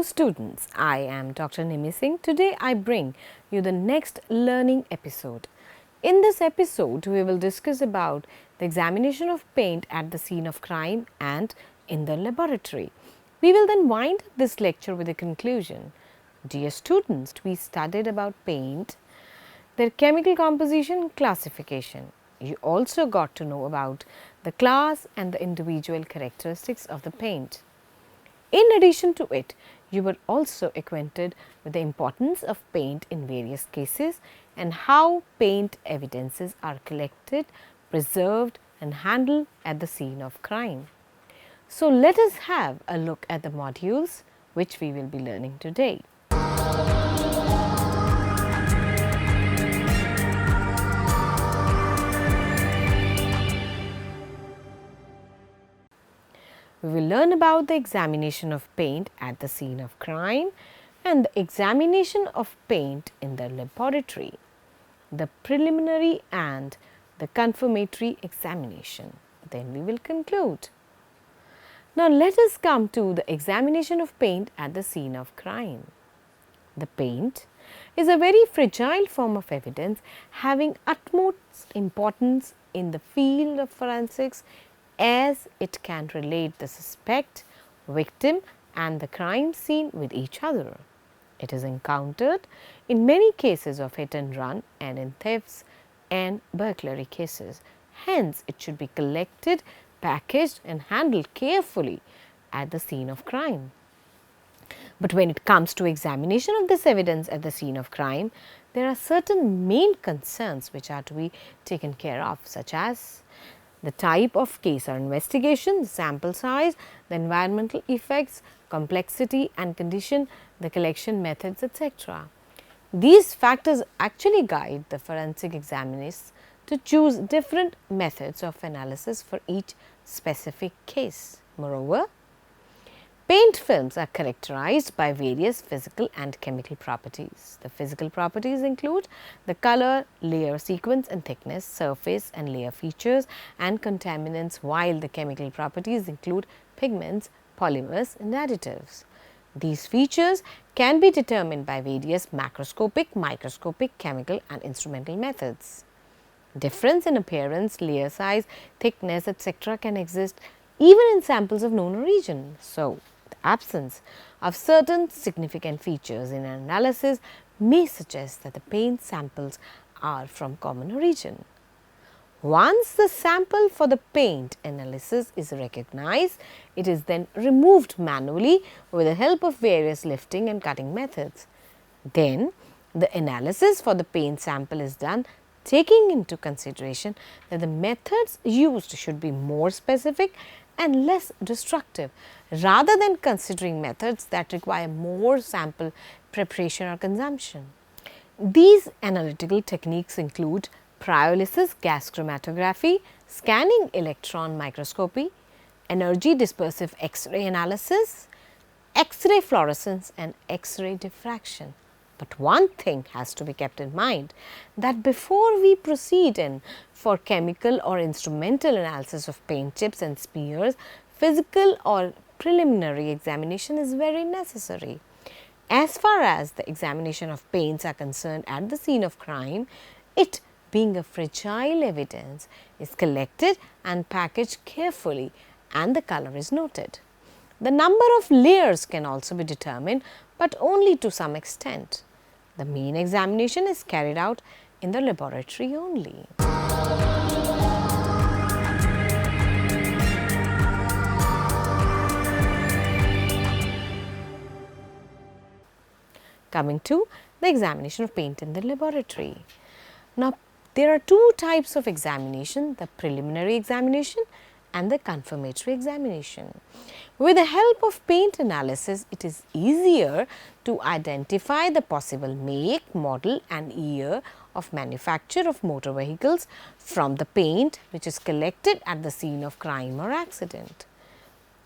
students, I am Dr. Nimi Singh. Today I bring you the next learning episode. In this episode, we will discuss about the examination of paint at the scene of crime and in the laboratory. We will then wind up this lecture with a conclusion. Dear students, we studied about paint, their chemical composition, classification. You also got to know about the class and the individual characteristics of the paint. In addition to it, you were also acquainted with the importance of paint in various cases and how paint evidences are collected, preserved and handled at the scene of crime. So, let us have a look at the modules which we will be learning today. We will learn about the examination of paint at the scene of crime and the examination of paint in the laboratory, the preliminary and the confirmatory examination. Then we will conclude. Now, let us come to the examination of paint at the scene of crime. The paint is a very fragile form of evidence having utmost importance in the field of forensics as it can relate the suspect, victim and the crime scene with each other. It is encountered in many cases of hit and run and in thefts and burglary cases. Hence, it should be collected, packaged and handled carefully at the scene of crime. But when it comes to examination of this evidence at the scene of crime, there are certain main concerns which are to be taken care of, such as the type of case or investigation, the sample size, the environmental effects, complexity and condition, the collection methods, etc. These factors actually guide the forensic examiners to choose different methods of analysis for each specific case. Moreover, paint films are characterized by various physical and chemical properties. The physical properties include the color, layer sequence and thickness, surface and layer features and contaminants, while the chemical properties include pigments, polymers and additives. These features can be determined by various macroscopic, microscopic, chemical and instrumental methods. Difference in appearance, layer size, thickness, etc. can exist even in samples of known origin. So, absence of certain significant features in an analysis may suggest that the paint samples are from common origin. Once the sample for the paint analysis is recognized, it is then removed manually with the help of various lifting and cutting methods. Then, the analysis for the paint sample is done taking into consideration that the methods used should be more specific and less destructive, rather than considering methods that require more sample preparation or consumption. These analytical techniques include pyrolysis, gas chromatography, scanning electron microscopy, energy dispersive X-ray analysis, X-ray fluorescence and X-ray diffraction. But one thing has to be kept in mind, that before we proceed in for chemical or instrumental analysis of paint chips and smears, physical or preliminary examination is very necessary. As far as the examination of paints are concerned at the scene of crime, it being a fragile evidence is collected and packaged carefully and the color is noted. The number of layers can also be determined, but only to some extent. The main examination is carried out in the laboratory only. Coming to the examination of paint in the laboratory. Now, there are two types of examination, the preliminary examination and the confirmatory examination. With the help of paint analysis, it is easier to identify the possible make, model and year of manufacture of motor vehicles from the paint which is collected at the scene of crime or accident.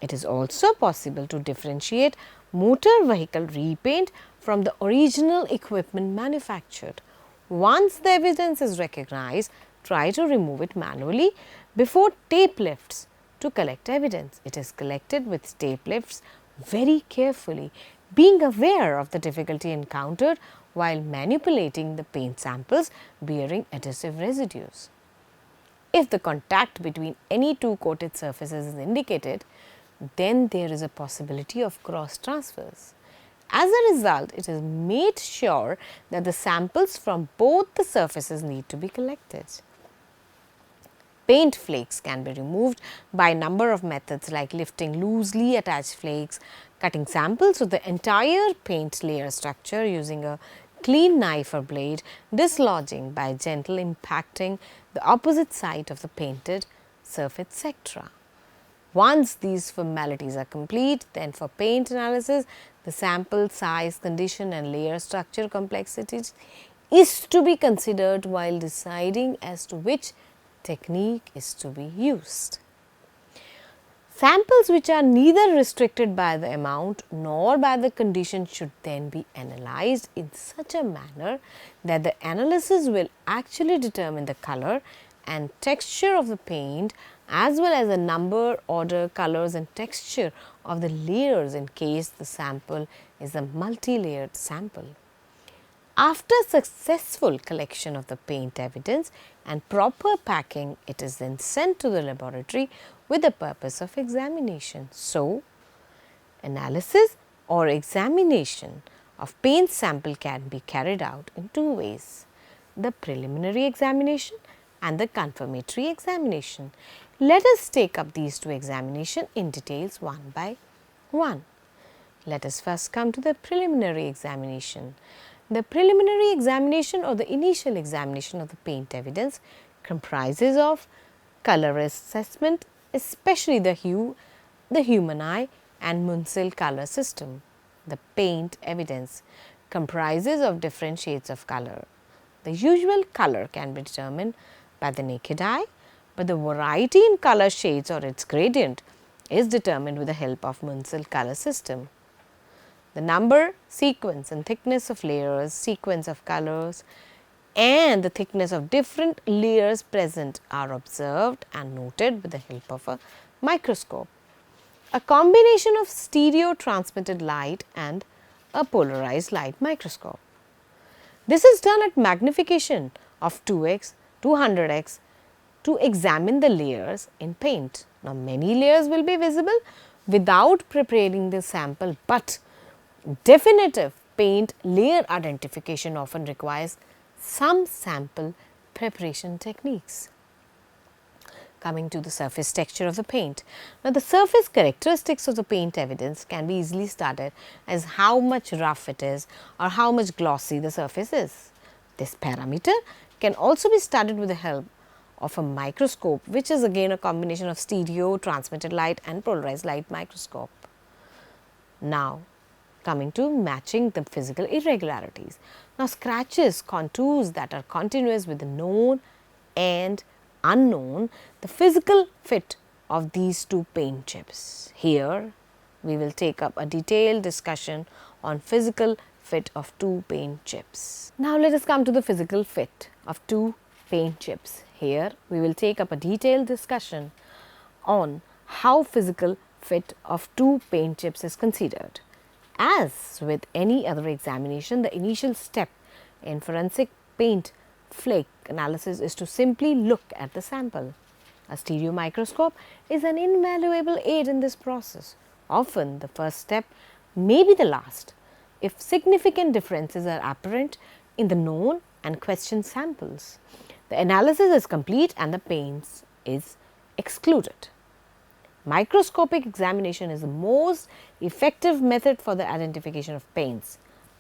It is also possible to differentiate motor vehicle repaint from the original equipment manufactured. Once the evidence is recognized, try to remove it manually before tape lifts to collect evidence. It is collected with tape lifts very carefully being aware of the difficulty encountered while manipulating the paint samples bearing adhesive residues. If the contact between any two coated surfaces is indicated, then there is a possibility of cross transfers. As a result, it is made sure that the samples from both the surfaces need to be collected. Paint flakes can be removed by a number of methods like lifting loosely attached flakes, cutting samples of the entire paint layer structure using a clean knife or blade, dislodging by gentle impacting the opposite side of the painted surface, etc. Once these formalities are complete, then for paint analysis, the sample size, condition and layer structure complexities is to be considered while deciding as to which technique is to be used. Samples which are neither restricted by the amount nor by the condition should then be analyzed in such a manner that the analysis will actually determine the color and texture of the paint as well as the number, order, colors and texture of the layers in case the sample is a multi-layered sample. After successful collection of the paint evidence and proper packing, it is then sent to the laboratory with the purpose of examination. So, analysis or examination of paint sample can be carried out in two ways: the preliminary examination and the confirmatory examination. Let us take up these two examinations in details one by one. Let us first come to the preliminary examination. The preliminary examination or the initial examination of the paint evidence comprises of color assessment, especially the hue, the human eye and Munsell color system. The paint evidence comprises of different shades of color. The usual color can be determined by the naked eye, but the variety in color shades or its gradient is determined with the help of Munsell color system. The number, sequence and thickness of layers, sequence of colors and the thickness of different layers present are observed and noted with the help of a microscope. A combination of stereo transmitted light and a polarized light microscope. This is done at magnification of 2x, 200x to examine the layers in paint. Now, many layers will be visible without preparing the sample, but definitive paint layer identification often requires some sample preparation techniques. Coming to the surface texture of the paint. Now, the surface characteristics of the paint evidence can be easily studied as how much rough it is or how much glossy the surface is. This parameter can also be studied with the help of a microscope, which is again a combination of stereo, transmitted light and polarized light microscope. Now, coming to matching the physical irregularities. Now, scratches, contours that are continuous with the known and unknown, the physical fit of these two paint chips. Here, we will take up a detailed discussion on physical fit of two paint chips. Now, let us come to the physical fit of two paint chips. Here, we will take up a detailed discussion on how physical fit of two paint chips is considered. As with any other examination, the initial step in forensic paint flake analysis is to simply look at the sample. A stereo microscope is an invaluable aid in this process. Often, the first step may be the last if significant differences are apparent in the known and questioned samples. The analysis is complete and the paint is excluded. Microscopic examination is the most effective method for the identification of paints.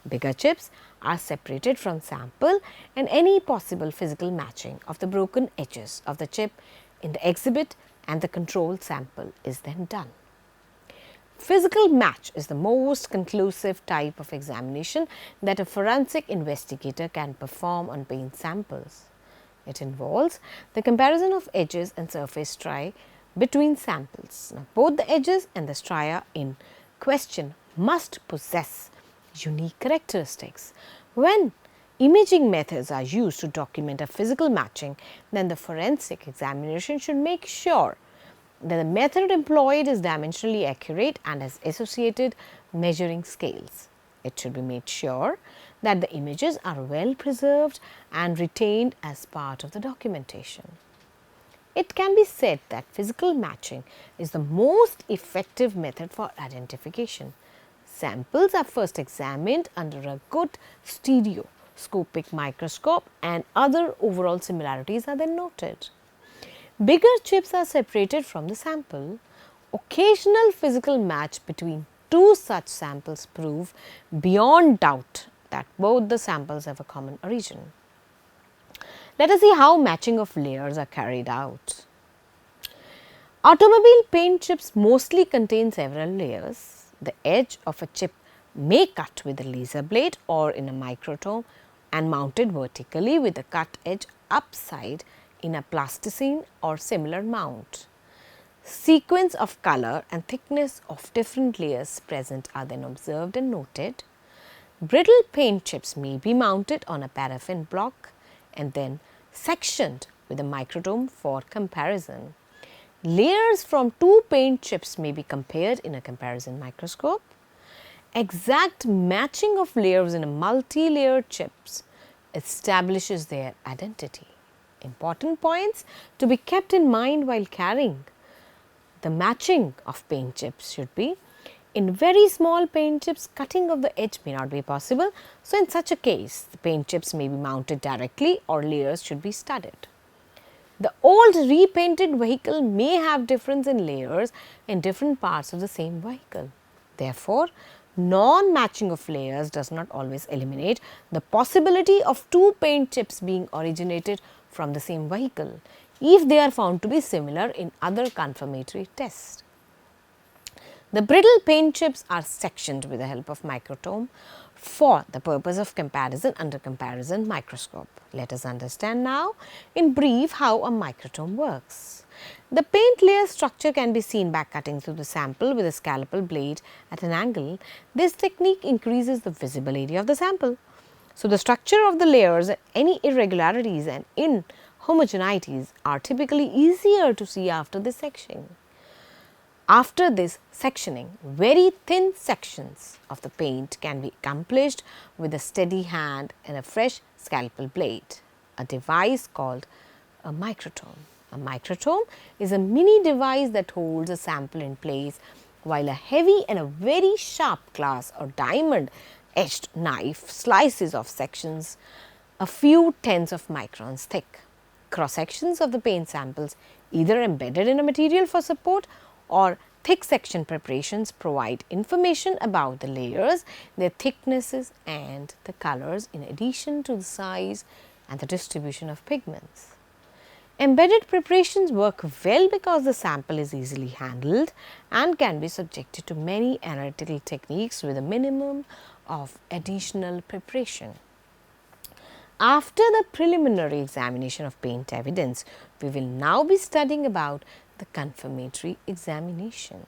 Bigger chips are separated from sample and any possible physical matching of the broken edges of the chip in the exhibit and the control sample is then done. Physical match is the most conclusive type of examination that a forensic investigator can perform on paint samples. It involves the comparison of edges and surface striae between samples. Now, both the edges and the stria in question must possess unique characteristics. When imaging methods are used to document a physical matching, then the forensic examination should make sure The method employed is dimensionally accurate and has associated measuring scales. It should be made sure that the images are well preserved and retained as part of the documentation. It can be said that physical matching is the most effective method for identification. Samples are first examined under a good stereoscopic microscope and other overall similarities are then noted. Bigger chips are separated from the sample. Occasional physical match between two such samples prove beyond doubt that both the samples have a common origin. Let us see how matching of layers are carried out. Automobile paint chips mostly contain several layers. The edge of a chip may cut with a laser blade or in a microtome and mounted vertically with the cut edge upside in a plasticine or similar mount. Sequence of color and thickness of different layers present are then observed and noted. Brittle paint chips may be mounted on a paraffin block and then sectioned with a microtome for comparison. Layers from two paint chips may be compared in a comparison microscope. Exact matching of layers in a multi-layered chips establishes their identity. Important points to be kept in mind while carrying the matching of paint chips should be: in very small paint chips, cutting of the edge may not be possible. So, in such a case, the paint chips may be mounted directly or layers should be studded. The old repainted vehicle may have difference in layers in different parts of the same vehicle. Therefore, non-matching of layers does not always eliminate the possibility of two paint chips being originated from the same vehicle if they are found to be similar in other confirmatory tests. The brittle paint chips are sectioned with the help of microtome for the purpose of comparison under comparison microscope. Let us understand now in brief how a microtome works. The paint layer structure can be seen by cutting through the sample with a scalpel blade at an angle. This technique increases the visible area of the sample. So, the structure of the layers and any irregularities and inhomogeneities are typically easier to see after this sectioning. After this sectioning, very thin sections of the paint can be accomplished with a steady hand and a fresh scalpel blade, a device called a microtome. A microtome is a mini device that holds a sample in place, while a heavy and a very sharp glass or diamond edged knife slices off sections a few tenths of microns thick. Cross sections of the paint samples, either embedded in a material for support or thick section preparations, provide information about the layers, their thicknesses and the colors in addition to the size and the distribution of pigments. Embedded preparations work well because the sample is easily handled and can be subjected to many analytical techniques with a minimum of additional preparation. After the preliminary examination of paint evidence, we will now be studying about the confirmatory examination.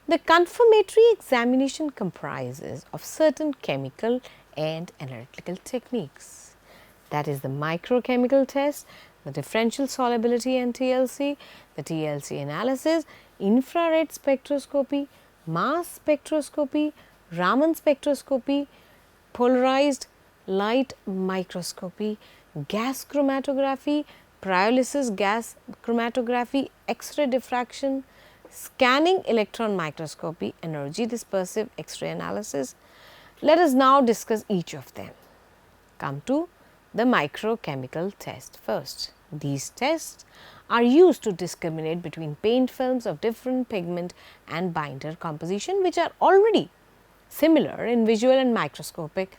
The confirmatory examination comprises of certain chemical and analytical techniques. That is the microchemical test, the differential solubility and TLC, the TLC analysis, infrared spectroscopy, mass spectroscopy, Raman spectroscopy, polarized light microscopy, gas chromatography, pyrolysis gas chromatography, X-ray diffraction, scanning electron microscopy, energy dispersive X-ray analysis. Let us now discuss each of them. Come to the microchemical test first. These tests are used to discriminate between paint films of different pigment and binder composition which are already similar in visual and microscopic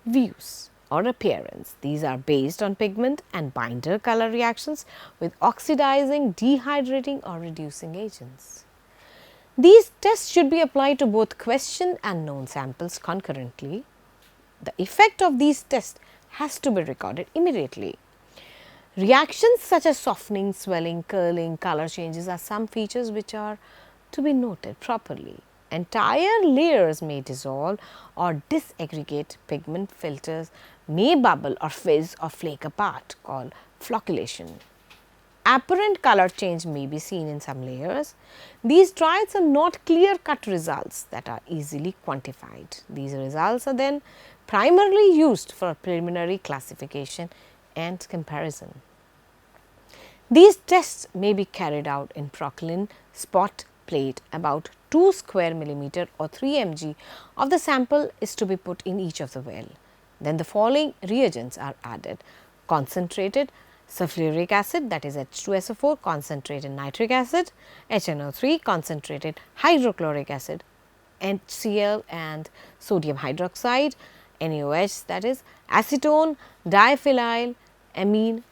views or appearance. These are based on pigment and binder color reactions with oxidizing, dehydrating or reducing agents. These tests should be applied to both question and known samples concurrently. The effect of these tests has to be recorded immediately. Reactions such as softening, swelling, curling, color changes are some features which are to be noted properly. Entire layers may dissolve or disaggregate, pigment filters may bubble or fizz or flake apart, called flocculation. apparent color change may be seen in some layers. These triads are not clear-cut results that are easily quantified. These results are then primarily used for preliminary classification and comparison. These tests may be carried out in Prochlin spot plate. About 2 square millimeter or 3 mg of the sample is to be put in each of the well. Then the following reagents are added: concentrated sulfuric acid, that is H2SO4, concentrated nitric acid, HNO3, concentrated hydrochloric acid, HCl and sodium hydroxide, NaOH, that is acetone, diphenyl amine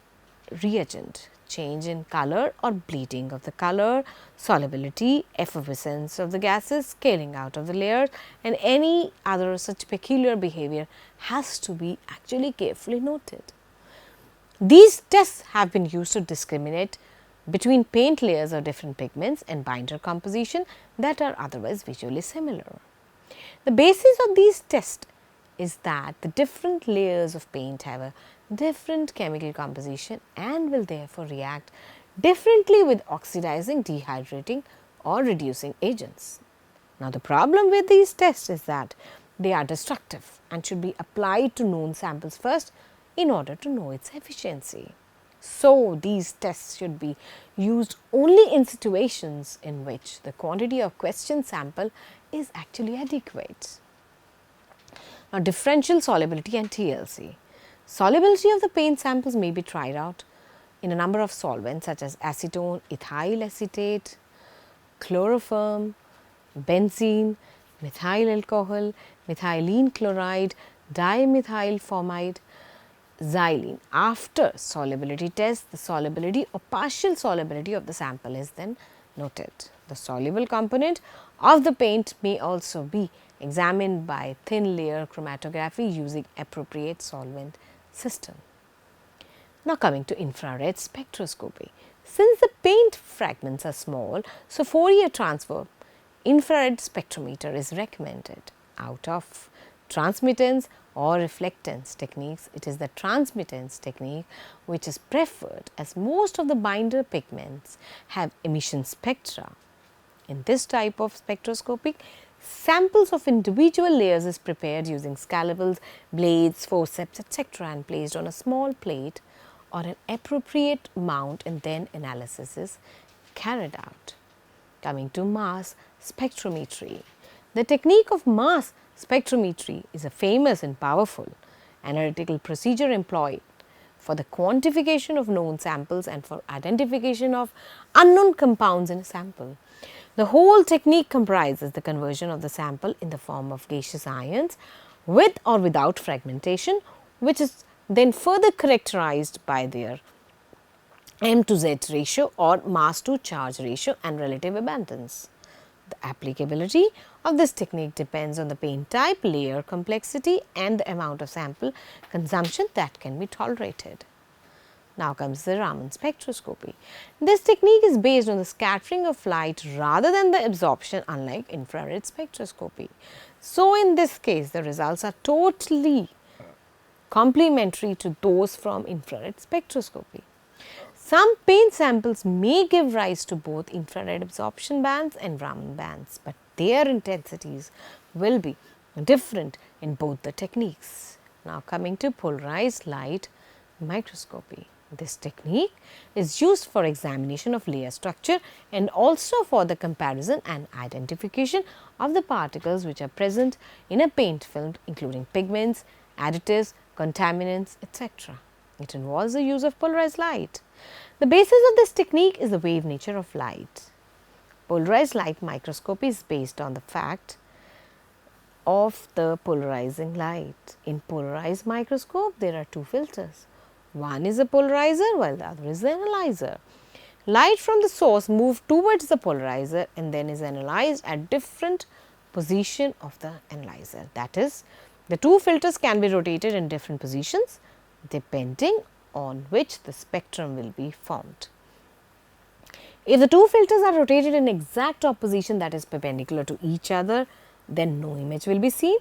reagent. Change in color or bleeding of the color, solubility, effervescence of the gases, scaling out of the layers, and any other such peculiar behavior has to be actually carefully noted. These tests have been used to discriminate between paint layers of different pigments and binder composition that are otherwise visually similar. The basis of these tests is that the different layers of paint have a different chemical composition and will therefore react differently with oxidizing, dehydrating or reducing agents. Now, the problem with these tests is that they are destructive and should be applied to known samples first in order to know its efficiency. So, these tests should be used only in situations in which the quantity of question sample is actually adequate. Now, differential solubility and TLC. Solubility of the paint samples may be tried out in a number of solvents such as acetone, ethyl acetate, chloroform, benzene, methyl alcohol, methylene chloride, dimethyl formide, xylene. After solubility test, the solubility or partial solubility of the sample is then noted. The soluble component of the paint may also be examined by thin layer chromatography using appropriate solvent system. Now, coming to infrared spectroscopy. Since the paint fragments are small, so Fourier transform infrared spectrometer is recommended. Out of transmittance or reflectance techniques, it is the transmittance technique which is preferred, as most of the binder pigments have emission spectra. In this type of spectroscopy, samples of individual layers is prepared using scalables, blades, forceps, etc., and placed on a small plate or an appropriate mount, and then analysis is carried out. Coming to mass spectrometry. The technique of mass spectrometry is a famous and powerful analytical procedure employed for the quantification of known samples and for identification of unknown compounds in a sample. The whole technique comprises the conversion of the sample in the form of gaseous ions with or without fragmentation, which is then further characterized by their M to Z ratio or mass to charge ratio and relative abundance. The applicability of this technique depends on the paint type, layer complexity and the amount of sample consumption that can be tolerated. Now comes the Raman spectroscopy. This technique is based on the scattering of light rather than the absorption, unlike infrared spectroscopy. So, in this case, the results are totally complementary to those from infrared spectroscopy. Some paint samples may give rise to both infrared absorption bands and Raman bands, but their intensities will be different in both the techniques. Now, coming to polarized light microscopy. This technique is used for examination of layer structure and also for the comparison and identification of the particles which are present in a paint film, including pigments, additives, contaminants, etc. It involves the use of polarized light. The basis of this technique is the wave nature of light. Polarized light microscopy is based on the fact of the polarizing light. In polarized microscope, there are two filters. One is a polarizer while the other is the analyzer. Light from the source moves towards the polarizer and then is analyzed at different position of the analyzer. That is, the two filters can be rotated in different positions depending on which the spectrum will be formed. If the two filters are rotated in exact opposition, that is perpendicular to each other, then no image will be seen.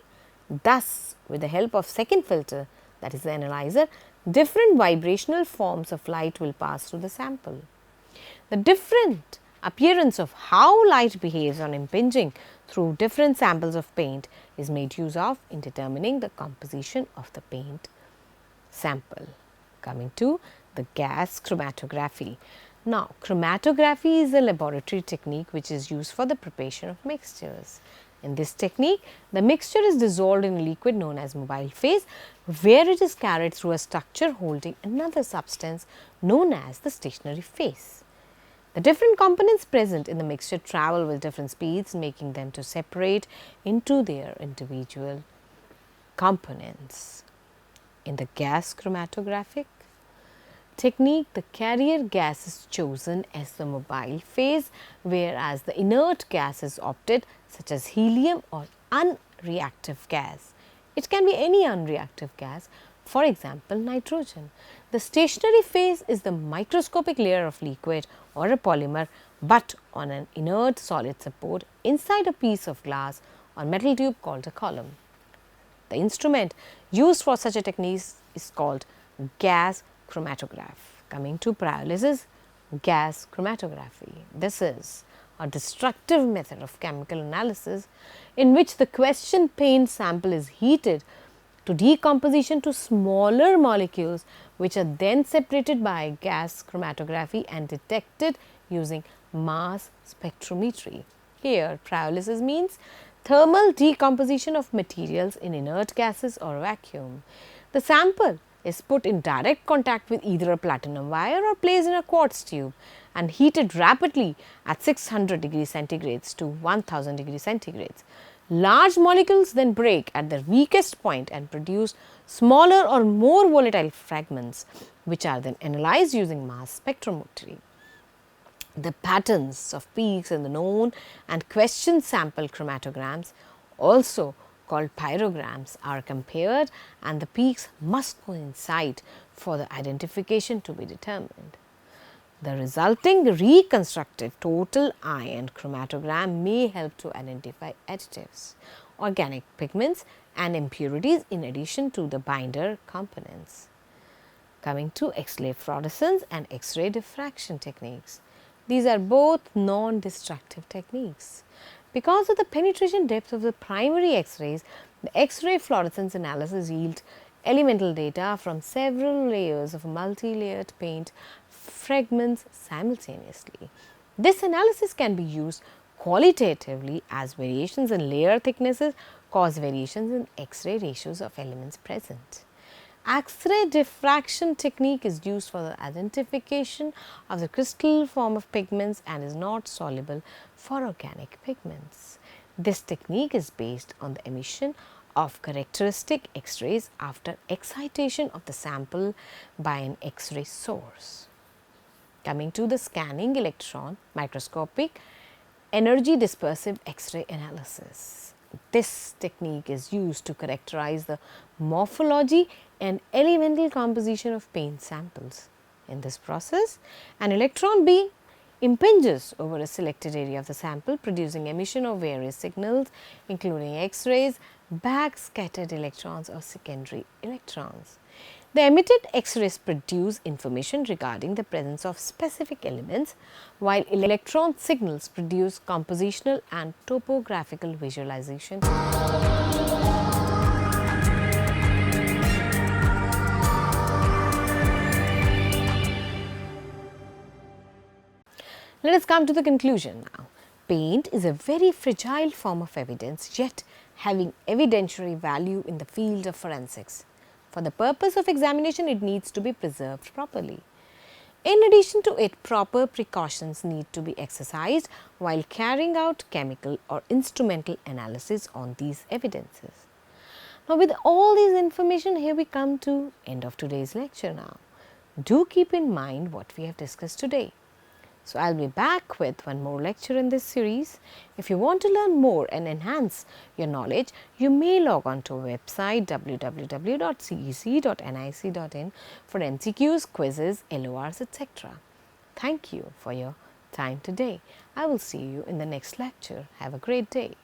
Thus, with the help of second filter, that is the analyzer, different vibrational forms of light will pass through the sample. The different appearance of how light behaves on impinging through different samples of paint is made use of in determining the composition of the paint sample. Coming to the gas chromatography. Now, chromatography is a laboratory technique which is used for the preparation of mixtures. In this technique, the mixture is dissolved in a liquid known as mobile phase, where it is carried through a structure holding another substance known as the stationary phase. The different components present in the mixture travel with different speeds, making them to separate into their individual components. In the gas chromatographic technique, the carrier gas is chosen as the mobile phase, whereas the inert gas is opted, such as helium or unreactive gas. It can be any unreactive gas, for example, nitrogen. The stationary phase is the microscopic layer of liquid or a polymer, but on an inert solid support inside a piece of glass or metal tube called a column. The instrument used for such a technique is called gas chromatograph. Coming to pyrolysis, gas chromatography. This is a destructive method of chemical analysis in which the question paint sample is heated to decomposition to smaller molecules, which are then separated by gas chromatography and detected using mass spectrometry. Here, pyrolysis means thermal decomposition of materials in inert gases or vacuum. The sample is put in direct contact with either a platinum wire or placed in a quartz tube and heated rapidly at 600 degrees centigrades to 1000 degrees centigrades. Large molecules then break at their weakest point and produce smaller or more volatile fragments, which are then analyzed using mass spectrometry. The patterns of peaks in the known and question sample chromatograms, also called pyrograms, are compared, and the peaks must coincide for the identification to be determined. The resulting reconstructed total ion chromatogram may help to identify additives, organic pigments and impurities in addition to the binder components. Coming to X-ray fluorescence and X-ray diffraction techniques. These are both non-destructive techniques. Because of the penetration depth of the primary X-rays, the X-ray fluorescence analysis yields elemental data from several layers of multi-layered paint fragments simultaneously. This analysis can be used qualitatively as variations in layer thicknesses cause variations in X-ray ratios of elements present. X-ray diffraction technique is used for the identification of the crystal form of pigments and is not soluble for organic pigments. This technique is based on the emission of characteristic X-rays after excitation of the sample by an X-ray source. Coming to the scanning electron microscopic energy dispersive X-ray analysis. This technique is used to characterize the morphology and elemental composition of paint samples. In this process, an electron beam impinges over a selected area of the sample, producing emission of various signals including X-rays, backscattered electrons or secondary electrons. The emitted X-rays produce information regarding the presence of specific elements, while electron signals produce compositional and topographical visualization. Let us come to the conclusion now. Paint is a very fragile form of evidence, yet having evidentiary value in the field of forensics. For the purpose of examination, it needs to be preserved properly. In addition to it, proper precautions need to be exercised while carrying out chemical or instrumental analysis on these evidences. Now, with all this information, here we come to end of today's lecture now. Do keep in mind what we have discussed today. So, I will be back with one more lecture in this series. If you want to learn more and enhance your knowledge, you may log on to our website www.cec.nic.in for MCQs, quizzes, LORs, etc. Thank you for your time today. I will see you in the next lecture. Have a great day.